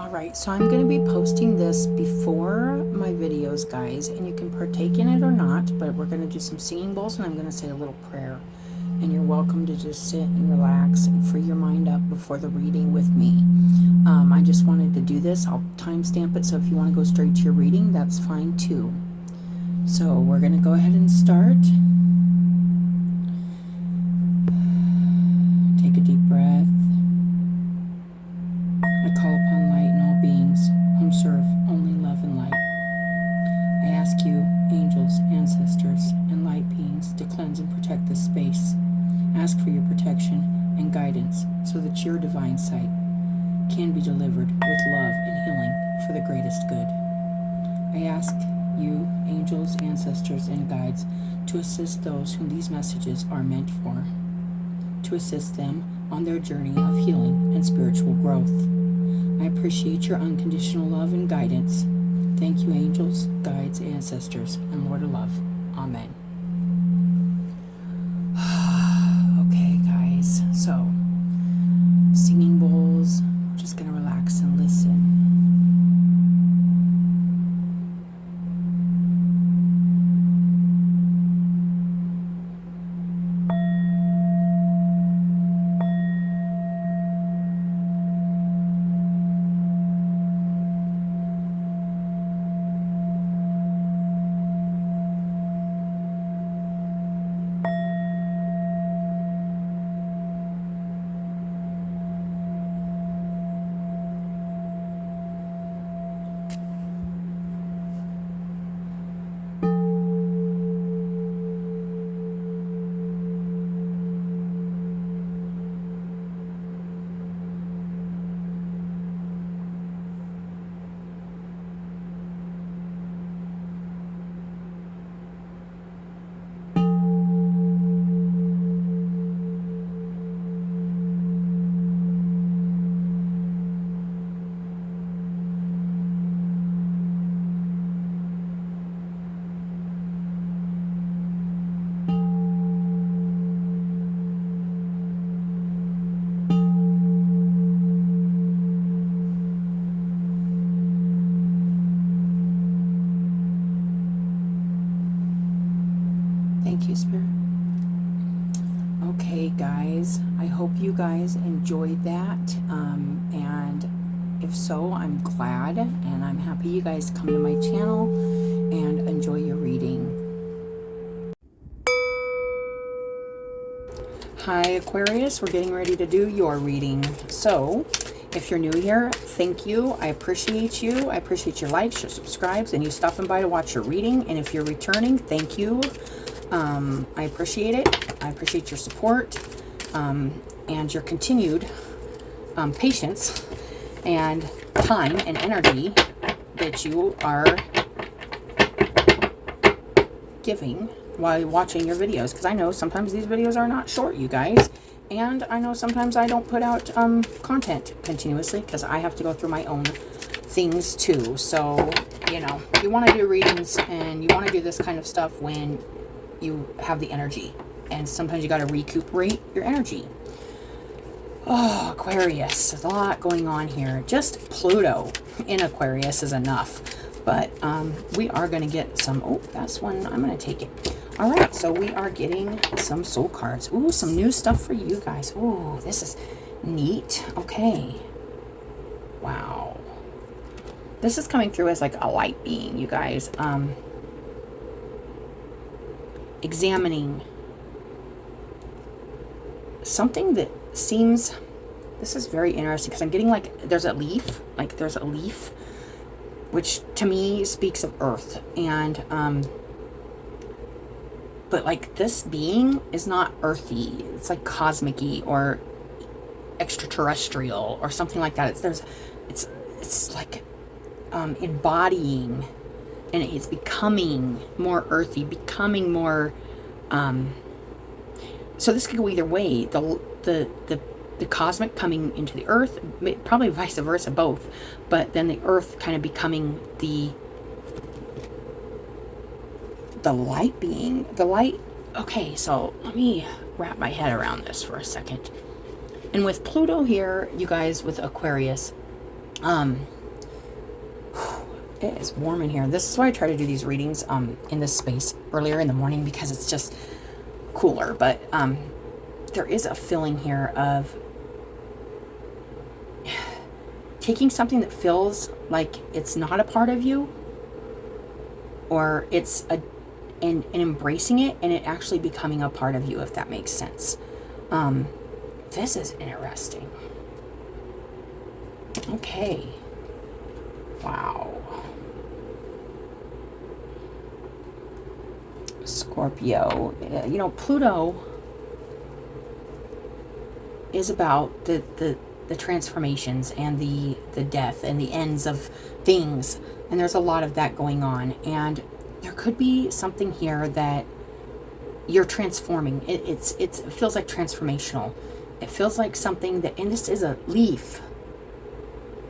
Alright, so I'm going to be posting this before my videos, guys, and you can partake in it or not, but we're going to do some singing bowls and I'm going to say a little prayer. And you're welcome to just sit and relax and free your mind up before the reading with me. I just wanted to do this. I'll timestamp it, so if you want to go straight to your reading, that's fine too. So we're going to go ahead and start. Take a deep breath. I call upon light in all beings, whom serve only love and light. I ask you, angels, ancestors, and light beings, to cleanse and protect this space. Ask for your protection and guidance so that your divine sight can be delivered with love and healing for the greatest good. I ask you, angels, ancestors, and guides, to assist those whom these messages are meant for, to assist them on their journey of healing and spiritual growth. I appreciate your unconditional love and guidance. Thank you, angels, guides, ancestors, and Lord of Love. Amen. Okay, guys, so singing bowls. I'm just going to relax and listen. Thank you, Spirit. Okay, guys, I hope you guys enjoyed that, and if so, I'm glad, and I'm happy you guys come to my channel and enjoy your reading. Hi, Aquarius, we're getting ready to do your reading. So, if you're new here, thank you. I appreciate you. I appreciate your likes, your subscribes, and you stopping by to watch your reading. And if you're returning, thank you. I appreciate it. I appreciate your support and your continued patience and time and energy that you are giving while watching your videos, because I know sometimes these videos are not short, you guys, and I know sometimes I don't put out content continuously because I have to go through my own things too. So, you know, you want to do readings and you want to do this kind of stuff when you have the energy, and sometimes you got to recuperate your energy. Oh, Aquarius, there's a lot going on here. Just Pluto in Aquarius is enough, but we are going to get some. Oh, that's one. I'm going to take it. All right, so we are getting some soul cards. Ooh, some new stuff for you guys. Ooh, this is neat. Okay, wow, this is coming through as like a light being, you guys. Examining something that seems, this is very interesting because I'm getting like there's a leaf, which to me speaks of earth, and but like this being is not earthy, it's like cosmic-y or extraterrestrial or something like that. It's like embodying, and it's becoming more earthy, becoming more, so this could go either way. The cosmic coming into the earth, probably vice versa, both, but then the earth kind of becoming the light being, the light. Okay, so let me wrap my head around this for a second. And with Pluto here, you guys, with Aquarius, It is warm in here. This is why I try to do these readings in this space earlier in the morning, because it's just cooler. But there is a feeling here of taking something that feels like it's not a part of you, or it's and embracing it, and it actually becoming a part of you, if that makes sense. This is interesting. Okay. Wow. Scorpio. You know, Pluto is about the transformations and the death and the ends of things. And there's a lot of that going on. And there could be something here that you're transforming. It feels like transformational. It feels like something that, and this is a leaf,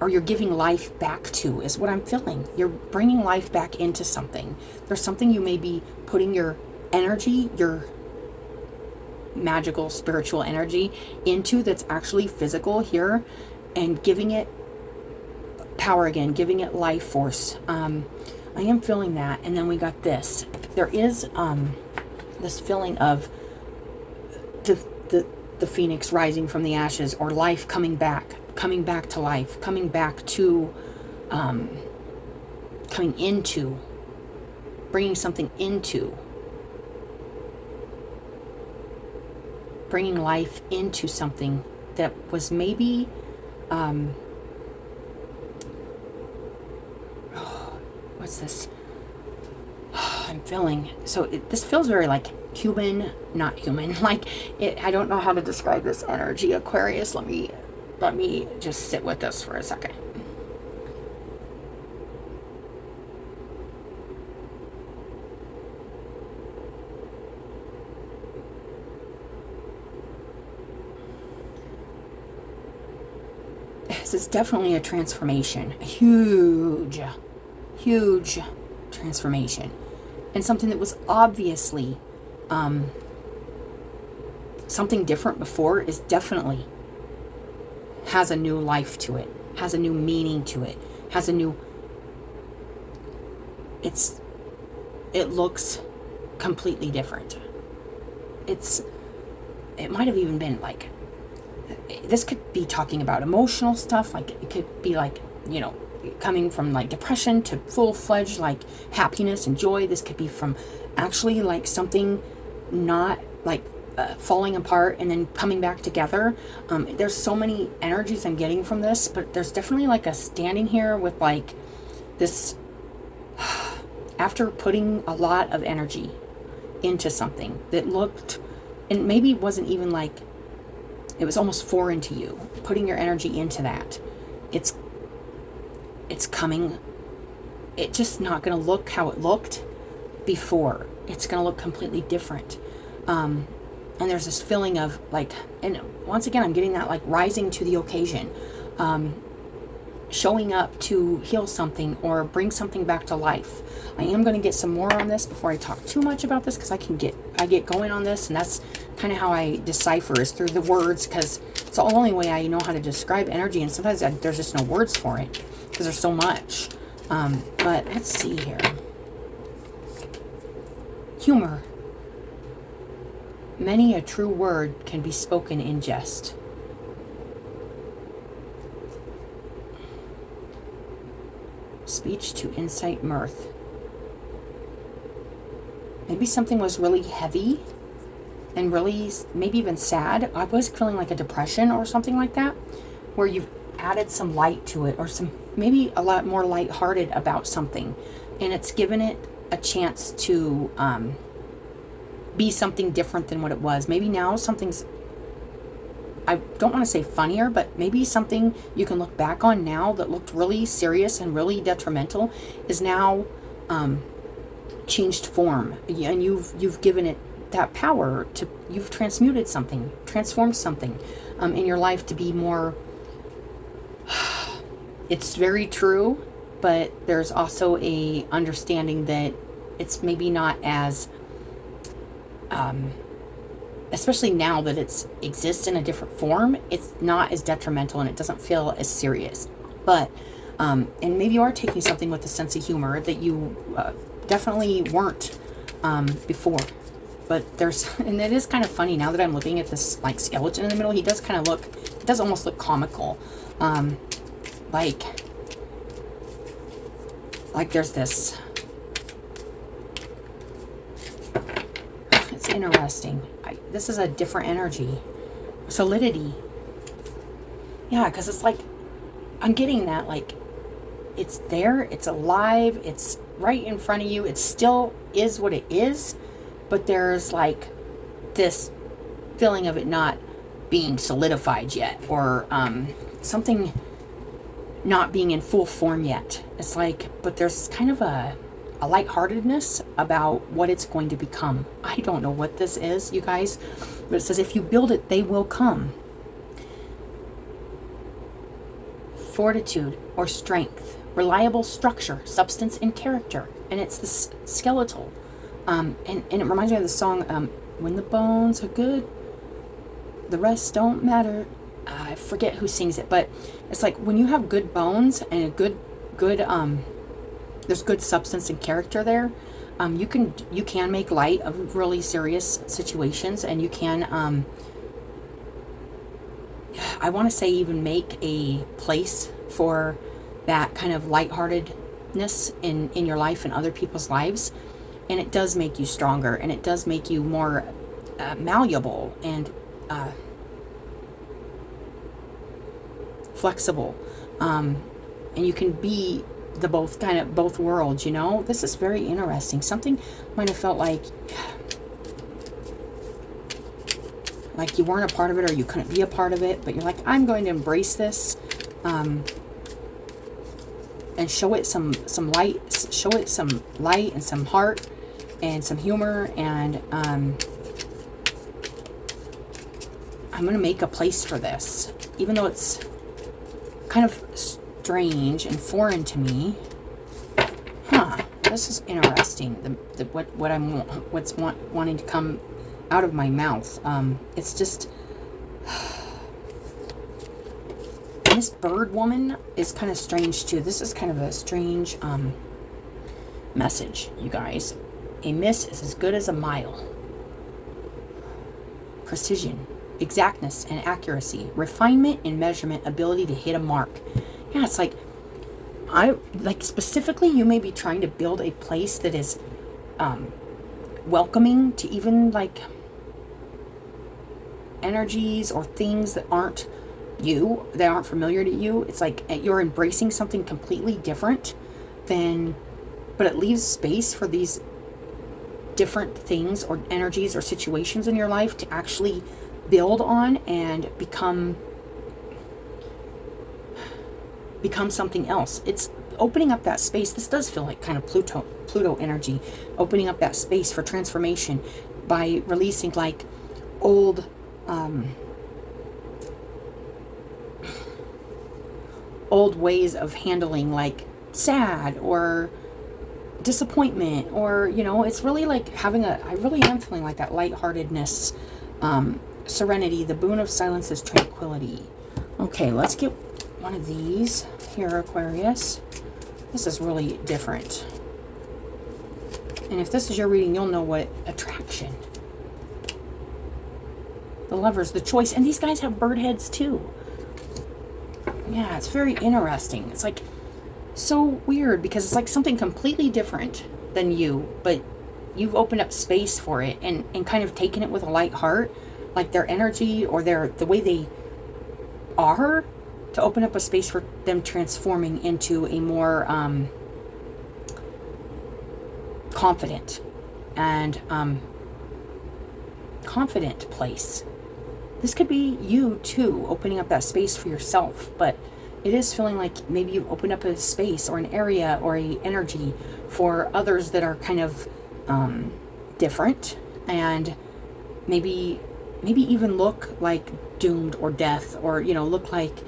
or you're giving life back to, is what I'm feeling. You're bringing life back into something. There's something you may be putting your energy, your magical, spiritual energy into, that's actually physical here, and giving it power again, giving it life force. I am feeling that. And then we got this. There is this feeling of the phoenix rising from the ashes, or life coming back to life, coming back to, coming into, bringing something into, bringing life into something that was maybe, what's this? I'm feeling, so this feels very like human, not human, like it. I don't know how to describe this energy, Aquarius. Let me just sit with this for a second. This is definitely a transformation, a huge transformation, and something that was obviously something different before is definitely has a new life to it, has a new meaning to it, has a new, it looks completely different. It might have even been like, this could be talking about emotional stuff, like it could be like, you know, coming from like depression to full-fledged like happiness and joy. This could be from actually like something not like falling apart and then coming back together. There's so many energies I'm getting from this, but there's definitely like a standing here with like this, after putting a lot of energy into something that looked, and maybe wasn't even like, it was almost foreign to you, putting your energy into that. It's coming, it's just not going to look how it looked before. It's going to look completely different. And there's this feeling of like, and once again, I'm getting that like rising to the occasion, showing up to heal something or bring something back to life. I am going to get some more on this before I talk too much about this, because I get going on this, and that's kind of how I decipher, is through the words, because it's the only way I know how to describe energy, and sometimes there's just no words for it because there's so much. But let's see here. Humor. Many a true word can be spoken in jest. Speech to incite mirth. Maybe something was really heavy and really maybe even sad. I was feeling like a depression or something like that, where you've added some light to it, or some maybe a lot more lighthearted about something, and it's given it a chance to be something different than what it was. Maybe now something's, I don't want to say funnier, but maybe something you can look back on now that looked really serious and really detrimental is now changed form, and you've given it that power to, you've transmuted something, transformed something in your life to be more, it's very true, but there's also a understanding that it's maybe not as, especially now that it exists in a different form, it's not as detrimental and it doesn't feel as serious. But And maybe you are taking something with a sense of humor that you definitely weren't before. But there's, and it is kind of funny now that I'm looking at this like skeleton in the middle. He does kind of look, it does almost look comical. Like there's this, it's interesting. This is a different energy. Solidity. Yeah, because it's like, I'm getting that, like, it's there, it's alive, it's right in front of you, it still is what it is, but there's like this feeling of it not being solidified yet, or something not being in full form yet. It's like, but there's kind of a lightheartedness about what it's going to become. I don't know what this is, you guys, but it says if you build it, they will come. Fortitude or strength, reliable structure, substance, and character. And it's this skeletal. And it reminds me of the song, when the bones are good, the rest don't matter. I forget who sings it, but it's like when you have good bones and a good there's good substance and character there, you can make light of really serious situations, and you can I want to say even make a place for that kind of lightheartedness in your life and other people's lives. And it does make you stronger, and it does make you more malleable and flexible. And you can be the both worlds, you know. This is very interesting. Something might have felt like you weren't a part of it, or you couldn't be a part of it, but you're like, I'm going to embrace this, and show it some light, and some heart, and some humor, and I'm going to make a place for this, even though it's kind of strange and foreign to me. This is interesting. What's wanting to come out of my mouth. It's just, this bird woman is kind of strange too. This is kind of a strange message, you guys. A miss is as good as a mile. Precision, exactness, and accuracy, refinement in measurement, ability to hit a mark. Yeah, it's like, specifically, you may be trying to build a place that is welcoming to even like energies or things that aren't you, they aren't familiar to you. It's like you're embracing something completely different but it leaves space for these different things or energies or situations in your life to actually build on and become something else. It's opening up that space. This does feel like kind of Pluto energy, opening up that space for transformation by releasing like old ways of handling like sad or disappointment, or it's really like having I really am feeling like that lightheartedness, serenity. The boon of silence is tranquility. Okay, let's get one of these here, Aquarius. This is really different. And if this is your reading, you'll know what attraction. The Lovers, the Choice, and these guys have bird heads too. Yeah, it's very interesting. It's like so weird because it's like something completely different than you, but you've opened up space for it and kind of taken it with a light heart, like their energy or the way they are, to open up a space for them transforming into a more confident and confident place. This could be you too, opening up that space for yourself, but it is feeling like maybe you've opened up a space or an area or a energy for others that are kind of different, and maybe even look like doomed or death, or look like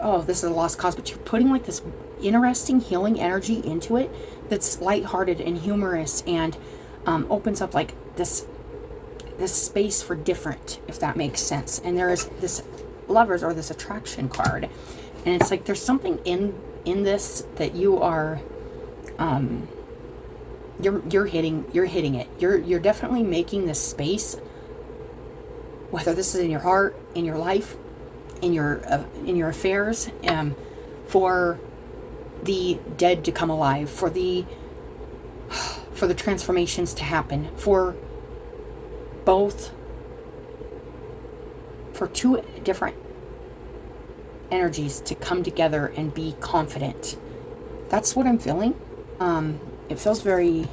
oh, this is a lost cause, but you're putting like this interesting healing energy into it that's lighthearted and humorous, and opens up like this space for different, if that makes sense. And there is this Lovers or this attraction card. And it's like there's something in this that you are you're hitting it. You're definitely making this space, whether this is in your heart, in your life, in your affairs, for the dead to come alive, for the transformations to happen, for two different energies to come together and be confident. That's what I'm feeling. It feels very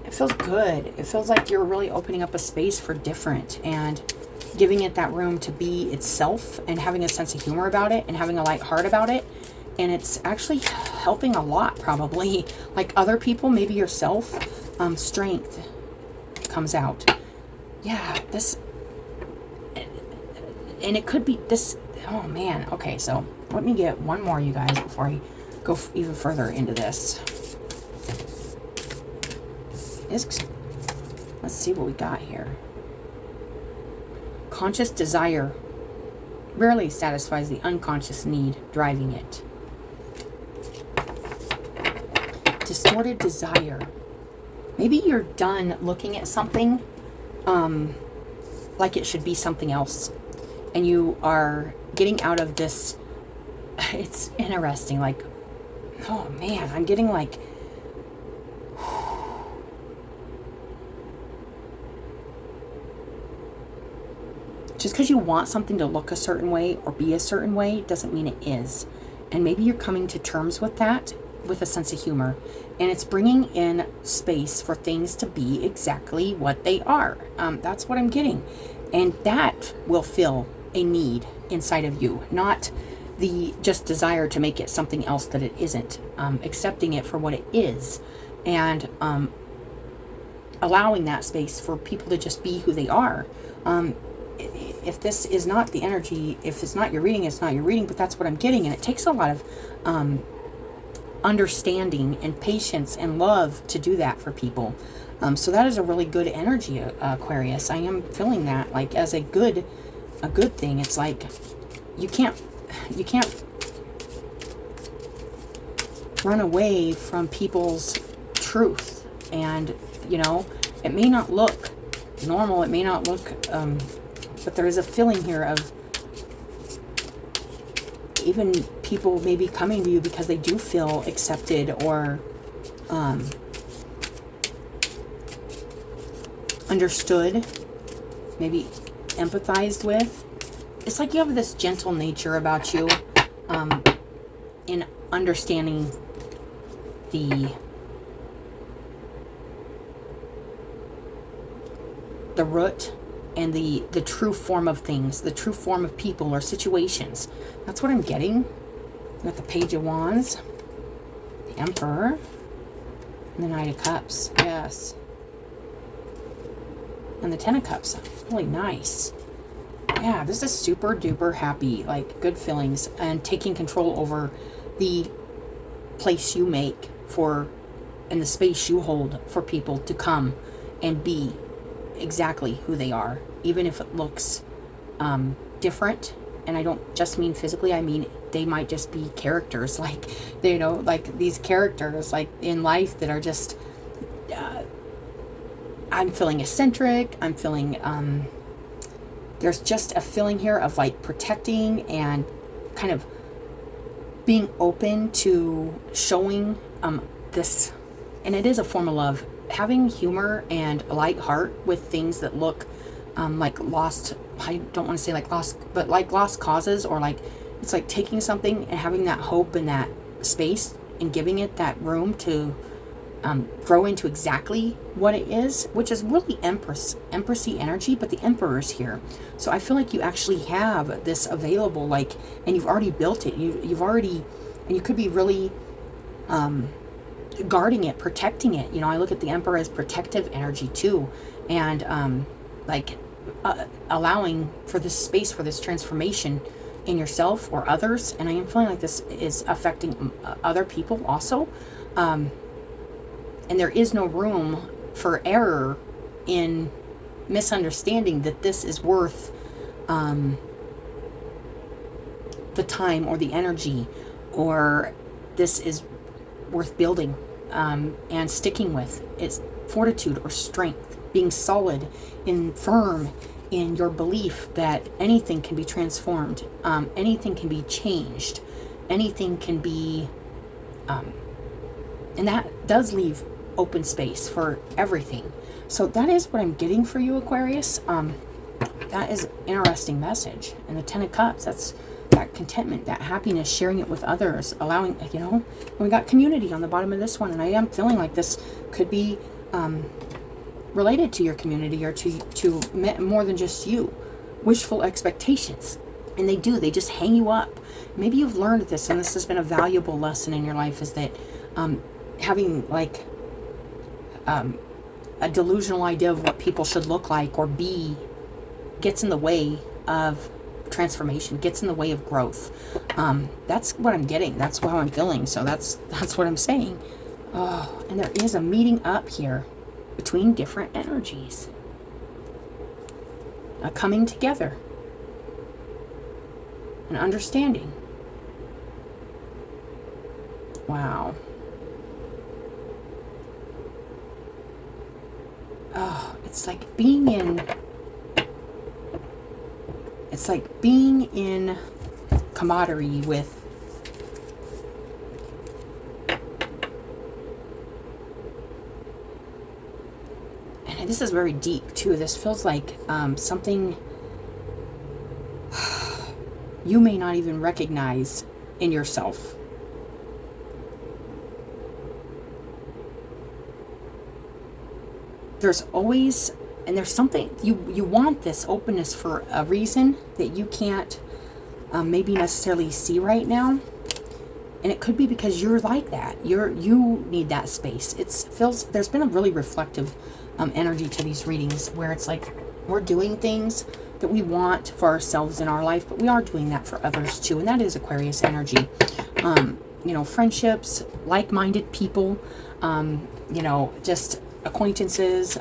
it feels good. It feels like you're really opening up a space for different and giving it that room to be itself and having a sense of humor about it and having a light heart about it. And it's actually helping a lot, probably. Like other people, maybe yourself, strength comes out. Yeah, this, and it could be this, oh man. Okay, so let me get one more, you guys, before I go even further into this. Let's see what we got here. Conscious desire rarely satisfies the unconscious need driving it. Distorted desire. Maybe you're done looking at something like it should be something else. And you are getting out of this. It's interesting. Like, oh man, I'm getting like, just because you want something to look a certain way or be a certain way doesn't mean it is. And maybe you're coming to terms with that with a sense of humor. And it's bringing in space for things to be exactly what they are. That's what I'm getting. And that will fill a need inside of you, not the just desire to make it something else that it isn't. Accepting it for what it is and allowing that space for people to just be who they are. If this is not the energy, if it's not your reading, it's not your reading, but that's what I'm getting. And it takes a lot of understanding and patience and love to do that for people. So that is a really good energy, Aquarius. I am feeling that like as a good thing. It's like you can't run away from people's truth. And you know, it may not look normal, it may not look but there is a feeling here of even people maybe coming to you because they do feel accepted or understood, maybe empathized with. It's like you have this gentle nature about you in understanding the root and the true form of things, the true form of people or situations. That's what I'm getting. We got the Page of Wands, the Emperor, and the Knight of Cups. Yes. And the Ten of Cups. Really nice. Yeah, this is super duper happy, like good feelings and taking control over the place you make for and the space you hold for people to come and be exactly who they are, even if it looks different. And I don't just mean physically, I mean they might just be characters, like, you know, like these characters like in life that are just I'm feeling eccentric, I'm feeling there's just a feeling here of like protecting and kind of being open to showing this, and it is a form of love, having humor and a light heart with things that look like lost, I don't want to say like lost, but like lost causes, or like it's like taking something and having that hope in that space and giving it that room to grow into exactly what it is, which is really empressy energy, but the Emperor's here. So I feel like you actually have this available, like, and you've already built it. You've already, and you could be really guarding it, protecting it. You know, I look at the Emperor as protective energy too, and like allowing for this space for this transformation in yourself or others. And I am feeling like this is affecting other people also. And there is no room for error in misunderstanding that this is worth the time or the energy, or this is worth building and sticking with. It's fortitude or strength, being solid and firm in your belief that anything can be transformed, anything can be changed, anything can be, and that does leave open space for everything. So that is what I'm getting for you, Aquarius. That is an interesting message. And the 10 of Cups, that's that contentment, that happiness, sharing it with others, allowing, you know, and we got community on the bottom of this one. And I am feeling like this could be related to your community, or to more than just you. Wishful expectations. And they just hang you up. Maybe you've learned this, and this has been a valuable lesson in your life, is that having like a delusional idea of what people should look like or be gets in the way of transformation, gets in the way of growth. That's what I'm getting. That's how I'm feeling. So that's what I'm saying. Oh, and there is a meeting up here between different energies. A coming together. An understanding. Wow. Oh, it's like being in camaraderie with and this is very deep too. This feels like something you may not even recognize in yourself. There's always, and there's something, you want this openness for a reason that you can't maybe necessarily see right now. And it could be because you're like that. You need that space. There's been a really reflective energy to these readings, where it's like we're doing things that we want for ourselves in our life, but we are doing that for others too. And that is Aquarius energy. You know, friendships, like-minded people, you know, just acquaintances,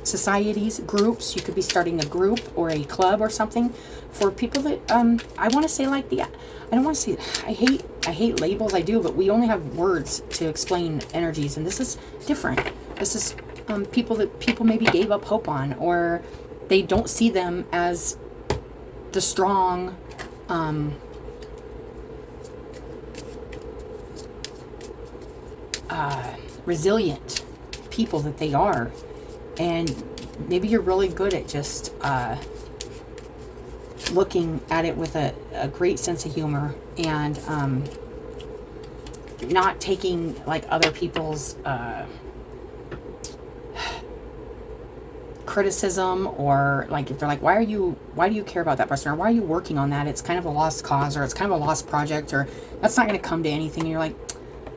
societies, groups. You could be starting a group or a club or something for people that I want to say like I don't want to say, I hate labels. I do, but we only have words to explain energies, and this is different. This is people that people maybe gave up hope on, or they don't see them as the strong resilient people that they are. And maybe you're really good at just looking at it with a great sense of humor, and not taking like other people's criticism, or like if they're like, why do you care about that person, or why are you working on that? It's kind of a lost cause, or it's kind of a lost project, or that's not going to come to anything. And you're like,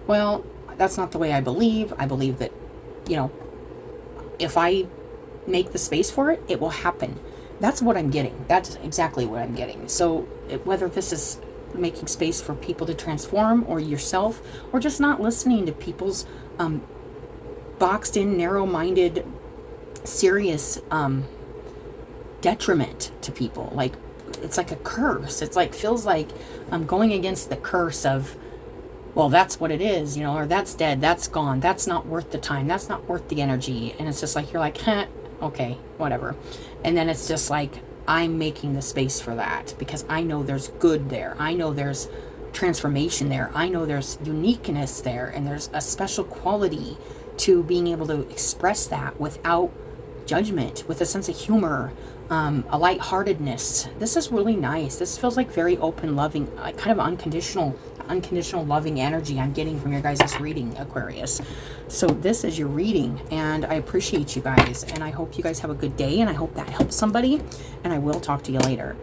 well, that's not the way I believe. I believe that, you know, if I make the space for it, it will happen. That's what I'm getting. That's exactly what I'm getting. So whether this is making space for people to transform, or yourself, or just not listening to people's boxed in, narrow-minded, serious detriment to people. Like, it's like a curse. It's like, feels like I'm going against the curse of, well, that's what it is, you know, or that's dead, that's gone, that's not worth the time, that's not worth the energy. And it's just like, you're like, okay, whatever. And then it's just like, I'm making the space for that, because I know there's good there. I know there's transformation there. I know there's uniqueness there, and there's a special quality to being able to express that without judgment, with a sense of humor, a lightheartedness. This is really nice. This feels like very open, loving, kind of unconditional loving energy I'm getting from your guys' reading, Aquarius. So this is your reading, and I appreciate you guys, and I hope you guys have a good day, and I hope that helps somebody, and I will talk to you later.